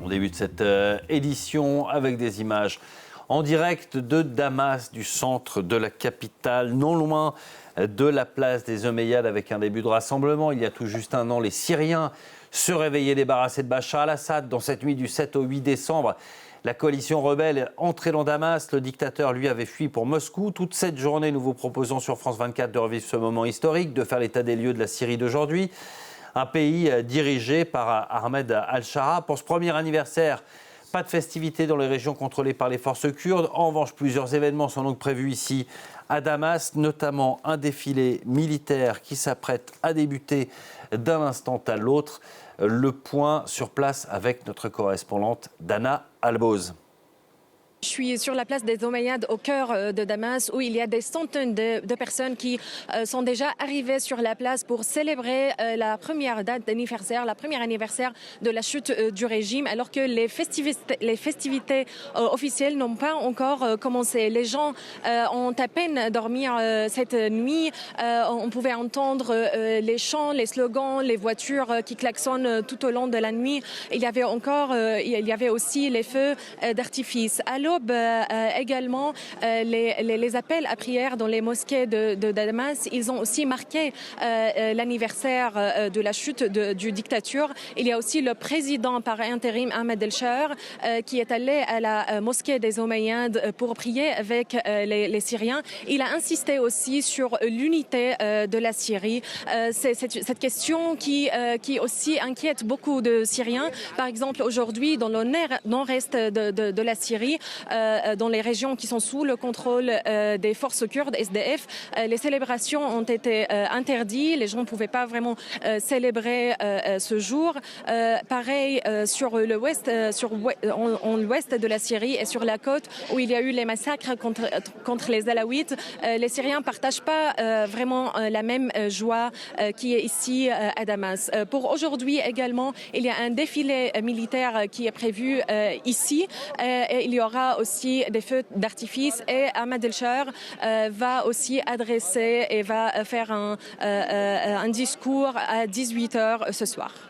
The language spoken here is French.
On débute cette édition avec des images en direct de Damas, du centre de la capitale, non loin de la place des Omeyyades, avec un début de rassemblement. Il y a tout juste un an, les Syriens se réveillaient débarrassés de Bachar al-Assad. Dans cette nuit du 7 au 8 décembre, la coalition rebelle entrait dans Damas. Le dictateur, lui, avait fui pour Moscou. Toute cette journée, nous vous proposons sur France 24 de revivre ce moment historique, de faire l'état des lieux de la Syrie d'aujourd'hui. Un pays dirigé par Ahmed al-Shara. Pour ce premier anniversaire, pas de festivités dans les régions contrôlées par les forces kurdes. En revanche, plusieurs événements sont donc prévus ici à Damas, notamment un défilé militaire qui s'apprête à débuter d'un instant à l'autre. Le point sur place avec notre correspondante Dana Alboz. Je suis sur la place des Omeyyades au cœur de Damas où il y a des centaines de personnes qui sont déjà arrivées sur la place pour célébrer la première date d'anniversaire, la première anniversaire de la chute du régime, alors que les festivités officielles n'ont pas encore commencé. Les gens ont à peine dormi cette nuit. On pouvait entendre les chants, les slogans, les voitures qui klaxonnent tout au long de la nuit. Il y avait aussi les feux d'artifice. À l'aube, également, les appels à prière dans les mosquées de Damas, ils ont aussi marqué l'anniversaire de la chute du dictature. Il y a aussi le président par intérim Ahmed al-Shara qui est allé à la mosquée des Omeyyades pour prier avec les Syriens. Il a insisté aussi sur l'unité de la Syrie. C'est cette question qui aussi inquiète beaucoup de Syriens. Par exemple, aujourd'hui, dans le nord-est de la Syrie, dans les régions qui sont sous le contrôle des forces kurdes, SDF, les célébrations ont été interdites. Les gens ne pouvaient pas vraiment célébrer ce jour. Pareil sur l'ouest, en l'ouest de la Syrie et sur la côte où il y a eu les massacres contre les Alaouites. Les Syriens ne partagent pas vraiment la même joie qui est ici à Damas. Pour aujourd'hui également, il y a un défilé militaire qui est prévu ici. Et il y aura aussi des feux d'artifice et Ahmed al-Shara va aussi adresser et va faire un discours à 18h ce soir.